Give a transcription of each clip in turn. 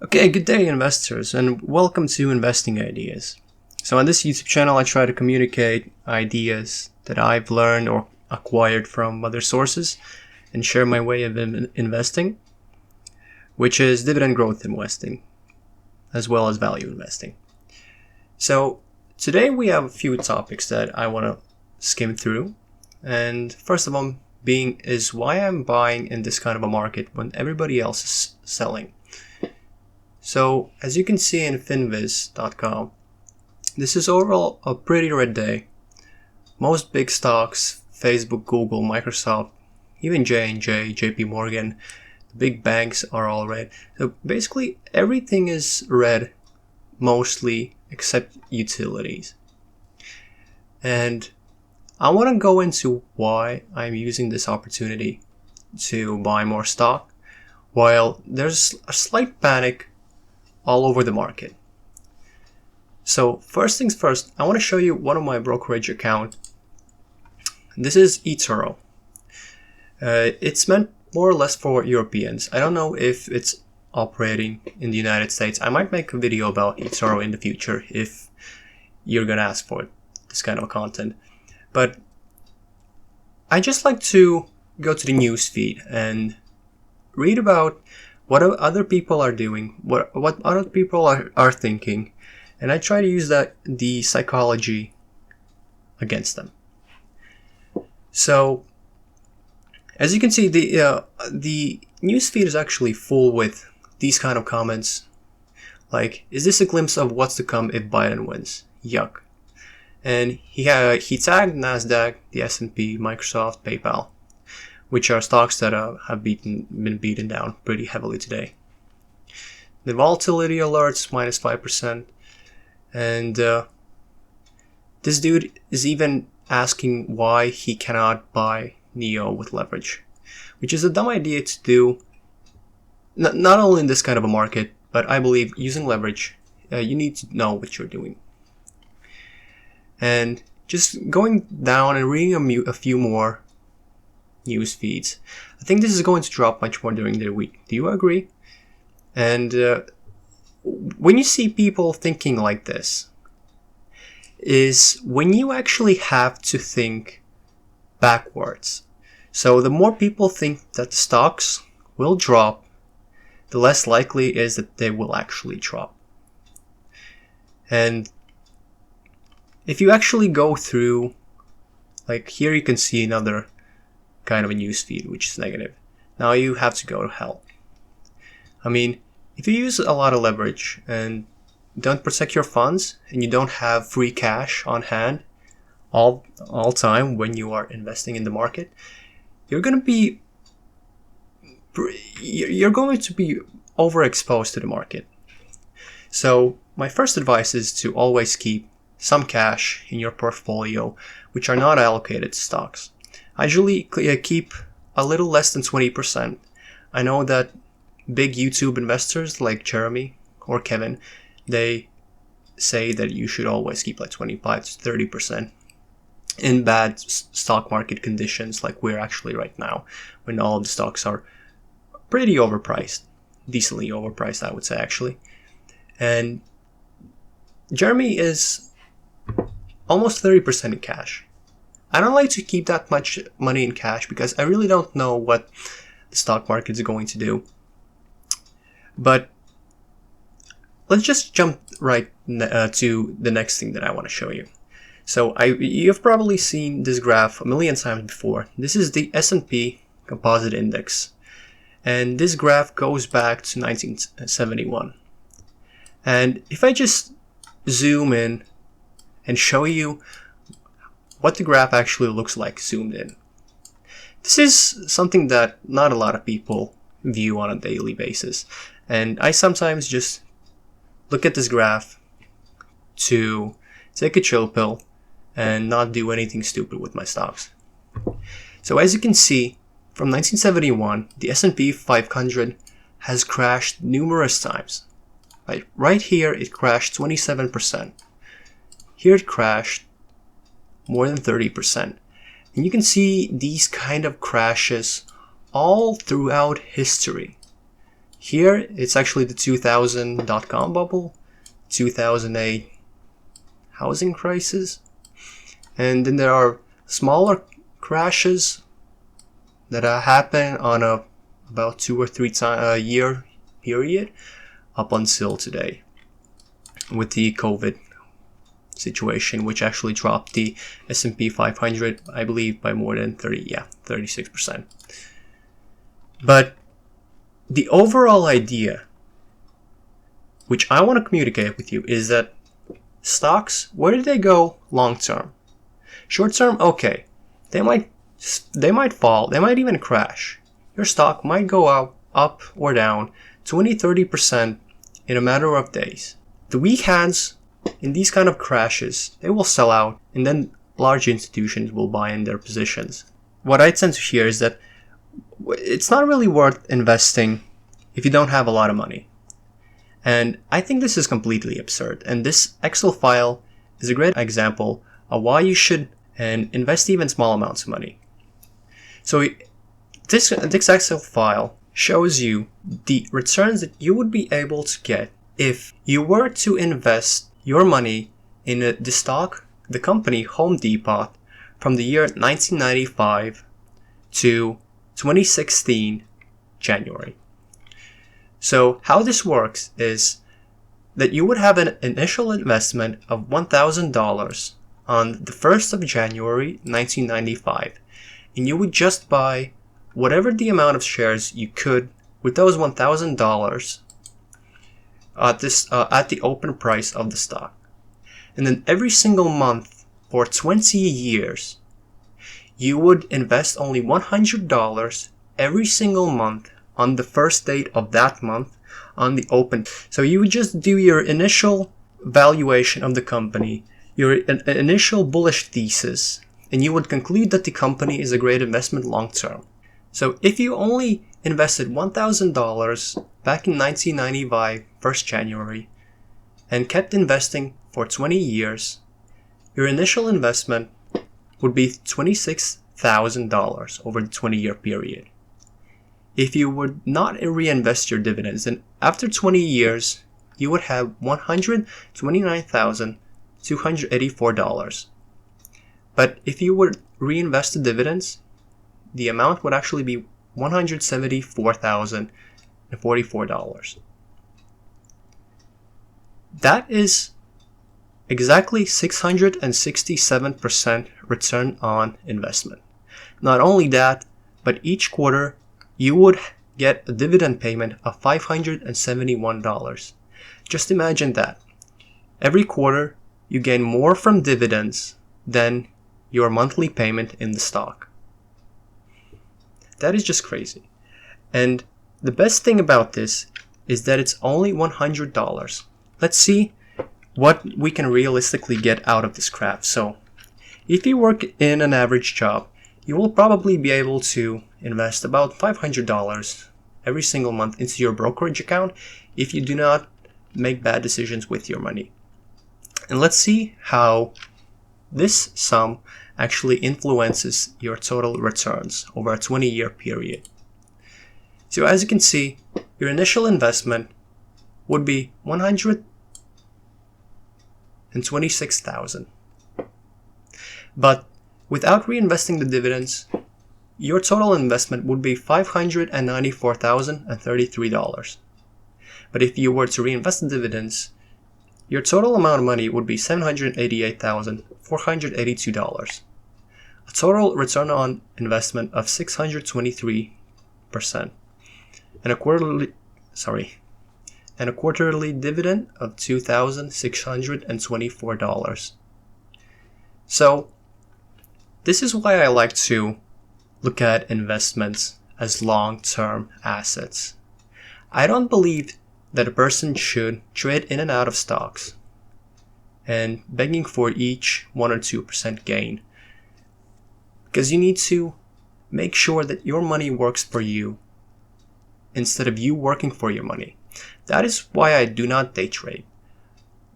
Okay, good day investors and welcome to Investing Ideas. So on this YouTube channel I try to communicate ideas that I've learned or acquired from other sources and share my way of investing, which is dividend growth investing as well as value investing. So today we have a few topics that I want to skim through, and first of them being is why I'm buying in this kind of a market when everybody else is selling. So as you can see in finviz.com, this is overall a pretty red day. Most big stocks, Facebook, Google, Microsoft, even J&J, JP Morgan, the big banks are all red. So basically everything is red, mostly except utilities. And I want to go into why I'm using this opportunity to buy more stock while there's a slight panic all over the market. So first things first, I want to show you one of my brokerage account. This is eToro. It's meant more or less for Europeans. I don't know if it's operating in the United States. I might make a video about eToro in the future if you're gonna ask for it, this kind of content. But I just like to go to the news feed and read about what other people are doing, what other people are thinking, and I try to use the psychology against them. So as you can see, the newsfeed is actually full with these kind of comments, like, "Is this a glimpse of what's to come if Biden wins? Yuck!" And he tagged Nasdaq, the S&P, Microsoft, PayPal, which are stocks that have been beaten down pretty heavily today. The volatility alerts minus 5%, and this dude is even asking why he cannot buy NEO with leverage, which is a dumb idea to do. Not only in this kind of a market, but I believe using leverage, you need to know what you're doing. And just going down and reading a few more news feeds, I think this is going to drop much more during the week. Do you agree? And when you see people thinking like this, is when you actually have to think backwards. So the more people think that the stocks will drop, the less likely is that they will actually drop. And if you actually go through, like here you can see another kind of a news feed which is negative. Now you have to go to hell. I mean, if you use a lot of leverage and don't protect your funds and you don't have free cash on hand all time when you are investing in the market, you're going to be overexposed to the market. So my first advice is to always keep some cash in your portfolio which are not allocated to stocks. I usually keep a little less than 20%. I know that big YouTube investors like Jeremy or Kevin, they say that you should always keep like 25 to 30% in bad stock market conditions like we're actually right now, when all of the stocks are pretty overpriced, decently overpriced, I would say actually. And Jeremy is almost 30% in cash. I don't like to keep that much money in cash because I really don't know what the stock market is going to do. But let's just jump right to the next thing that I want to show you. So you've probably seen this graph a million times before. This is the S&P Composite Index. And this graph goes back to 1971. And if I just zoom in and show you what the graph actually looks like zoomed in. This is something that not a lot of people view on a daily basis. And I sometimes just look at this graph to take a chill pill and not do anything stupid with my stocks. So as you can see, from 1971, the S&P 500 has crashed numerous times. Right here, it crashed 27%. Here it crashed more than 30%. And you can see these kind of crashes all throughout history. Here, it's actually the 2000 dot-com bubble, 2008 housing crisis, and then there are smaller crashes that happen on a about 2 or 3 year period up until today with the COVID situation, which actually dropped the S&P 500, I believe, by more than 36%. But the overall idea, which I want to communicate with you, is that stocks, where do they go long term? Short term, okay, they might fall, they might even crash. Your stock might go up or down 20-30% in a matter of days. The weak hands in these kind of crashes, they will sell out, and then large institutions will buy in their positions. What I tend to hear is that it's not really worth investing if you don't have a lot of money. And I think this is completely absurd. And this Excel file is a great example of why you should invest even small amounts of money. So this Excel file shows you the returns that you would be able to get if you were to invest your money in the company Home Depot from the year 1995 to 2016 January. So how this works is that you would have an initial investment of $1,000 on the 1st of January 1995, and you would just buy whatever the amount of shares you could with those $1,000 at the open price of the stock. And then every single month for 20 years, you would invest only $100 every single month on the first date of that month on the open. So you would just do your initial valuation of the company, your initial bullish thesis, and you would conclude that the company is a great investment long term. So if you only invested $1,000 back in 1995, 1st January, and kept investing for 20 years, your initial investment would be $26,000 over the 20-year period. If you would not reinvest your dividends, then after 20 years, you would have $129,284. But if you would reinvest the dividends, the amount would actually be $174,044. That is exactly 667% return on investment. Not only that, but each quarter you would get a dividend payment of $571. Just imagine that. Every quarter you gain more from dividends than your monthly payment in the stock. That is just crazy. And the best thing about this is that it's only $100. Let's see what we can realistically get out of this crap. So if you work in an average job, you will probably be able to invest about $500 every single month into your brokerage account if you do not make bad decisions with your money. And let's see how this sum actually influences your total returns over a 20-year period. So as you can see, your initial investment would be $126,000. But without reinvesting the dividends, your total investment would be $594,033. But if you were to reinvest the dividends, your total amount of money would be $788,482. A total return on investment of 623%. And a quarterly dividend of $2,624. So this is why I like to look at investments as long-term assets. I don't believe that a person should trade in and out of stocks and begging for each 1 or 2% gain, because you need to make sure that your money works for you instead of you working for your money. That is why I do not day trade.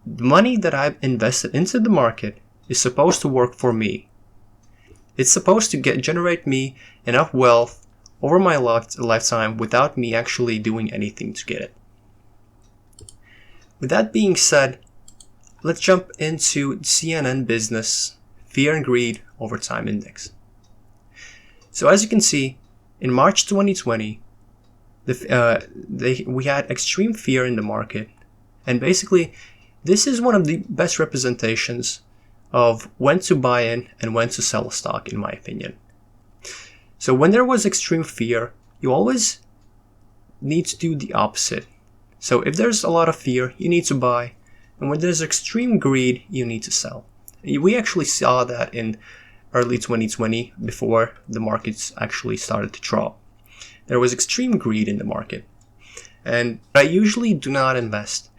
The money that I've invested into the market is supposed to work for me. It's supposed to generate me enough wealth over my lifetime without me actually doing anything to get it. With that being said, let's jump into CNN Business Fear and Greed Over Time Index. So as you can see, in March 2020, we had extreme fear in the market, and basically this is one of the best representations of when to buy in and when to sell a stock, in my opinion. So when there was extreme fear, you always need to do the opposite. So if there's a lot of fear, you need to buy, and when there's extreme greed, you need to sell. We actually saw that in early 2020, before the markets actually started to drop. There was extreme greed in the market, and I usually do not invest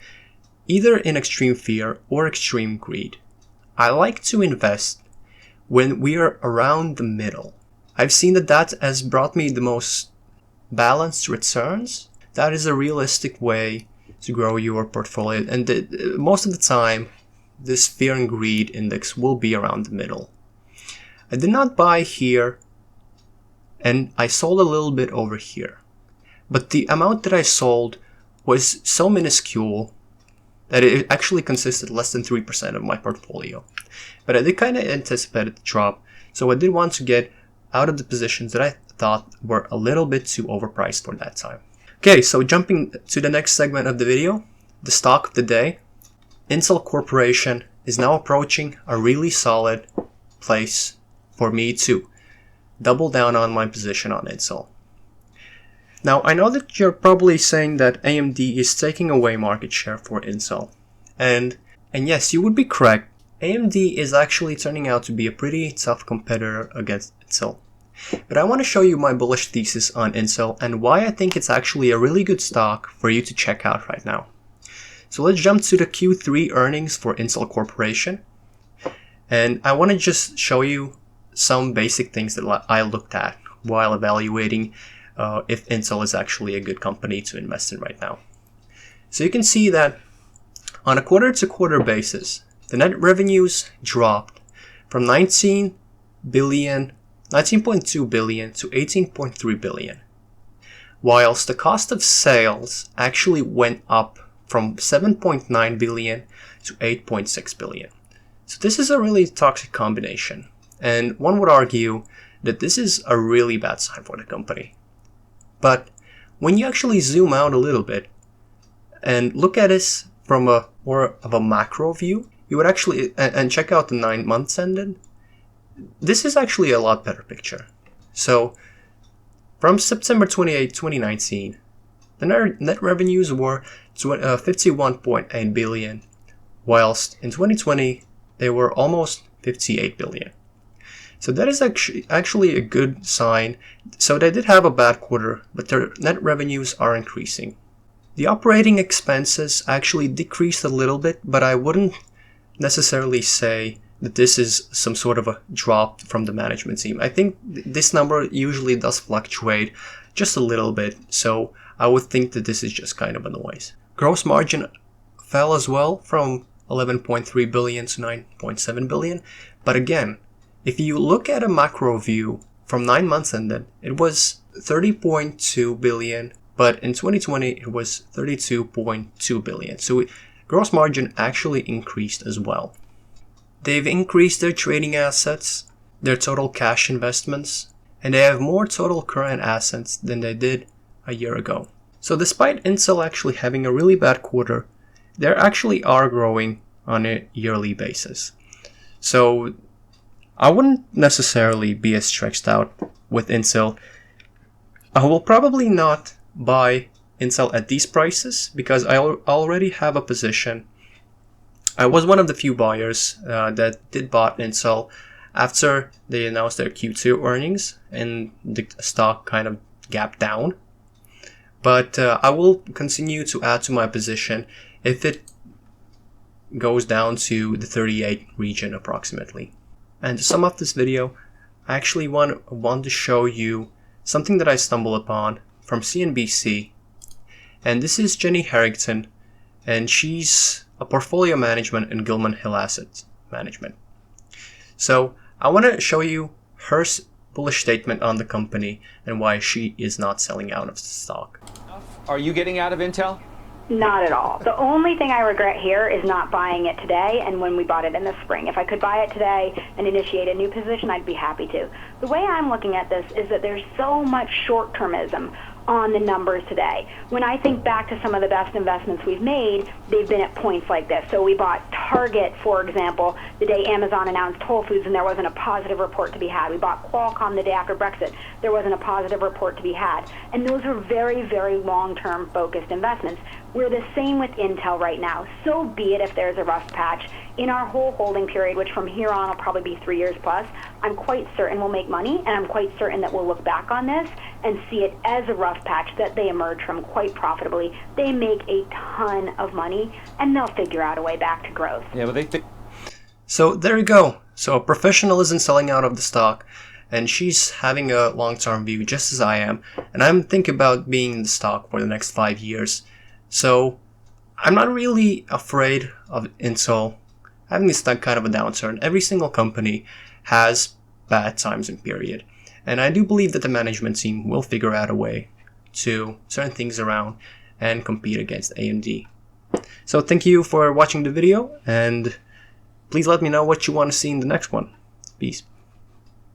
either in extreme fear or extreme greed. I like to invest when we are around the middle. I've seen that has brought me the most balanced returns. That is a realistic way to grow your portfolio, and most of the time this fear and greed index will be around the middle. I did not buy here, and I sold a little bit over here, but the amount that I sold was so minuscule that it actually consisted less than 3% of my portfolio. But I did kind of anticipate the drop, so I did want to get out of the positions that I thought were a little bit too overpriced for that time. Okay, so jumping to the next segment of the video, the stock of the day. Intel Corporation is now approaching a really solid place for me to double down on my position on Intel. Now, I know that you're probably saying that AMD is taking away market share for Intel. And yes, you would be correct. AMD is actually turning out to be a pretty tough competitor against Intel. But I want to show you my bullish thesis on Intel and why I think it's actually a really good stock for you to check out right now. So let's jump to the Q3 earnings for Intel Corporation. And I want to just show you some basic things that I looked at while evaluating if Intel is actually a good company to invest in right now. So you can see that on a quarter-to-quarter basis, the net revenues dropped from 19.2 billion to 18.3 billion, whilst the cost of sales actually went up from 7.9 billion to 8.6 billion. So this is a really toxic combination, and one would argue that this is a really bad sign for the company. But when you actually zoom out a little bit and look at this from a more of a macro view, you would actually, and check out the 9 months ended, this is actually a lot better picture. So from September 28, 2019, the net revenues were 51.8 billion, whilst in 2020 they were almost 58 billion. So that is actually a good sign. So they did have a bad quarter, but their net revenues are increasing. The operating expenses actually decreased a little bit, but I wouldn't necessarily say that this is some sort of a drop from the management team. I think this number usually does fluctuate just a little bit, so I would think that this is just kind of a noise. Gross margin fell as well from 11.3 billion to 9.7 billion, but again, if you look at a macro view from 9 months ended, it was 30.2 billion, but in 2020 it was 32.2 billion. So gross margin actually increased as well. They've increased their trading assets, their total cash investments, and they have more total current assets than they did a year ago. So despite Intel actually having a really bad quarter, they actually are growing on a yearly basis. So I wouldn't necessarily be as stressed out with Intel. I will probably not buy Intel at these prices because I already have a position. I was one of the few buyers that did bought Intel after they announced their Q2 earnings and the stock kind of gapped down. But I will continue to add to my position if it goes down to the 38 region approximately. And to sum up this video, I actually want to show you something that I stumbled upon from CNBC. And this is Jenny Harrington, and she's a portfolio management in Gilman Hill Asset Management. So I want to show you her bullish statement on the company and why she is not selling out of the stock. Are you getting out of Intel? Not at all. The only thing I regret here is not buying it today and when we bought it in the spring. If I could buy it today and initiate a new position, I'd be happy to. The way I'm looking at this is that there's so much short-termism on the numbers today. When I think back to some of the best investments we've made, they've been at points like this. So we bought Target, for example, the day Amazon announced Whole Foods and there wasn't a positive report to be had. We bought Qualcomm the day after Brexit. There wasn't a positive report to be had. And those are very, very long-term focused investments. We're the same with Intel right now. So be it if there's a rough patch. In our whole holding period, which from here on will probably be 3 years plus, I'm quite certain we'll make money, and I'm quite certain that we'll look back on this and see it as a rough patch that they emerge from quite profitably. They make a ton of money, and they'll figure out a way back to growth. Yeah, but So there you go. So a professional isn't selling out of the stock, and she's having a long-term view just as I am, and I'm thinking about being in the stock for the next 5 years. So I'm not really afraid of Intel having this kind of a downturn. Every single company has bad times and period. And I do believe that the management team will figure out a way to turn things around and compete against AMD. So thank you for watching the video, and please let me know what you want to see in the next one. Peace.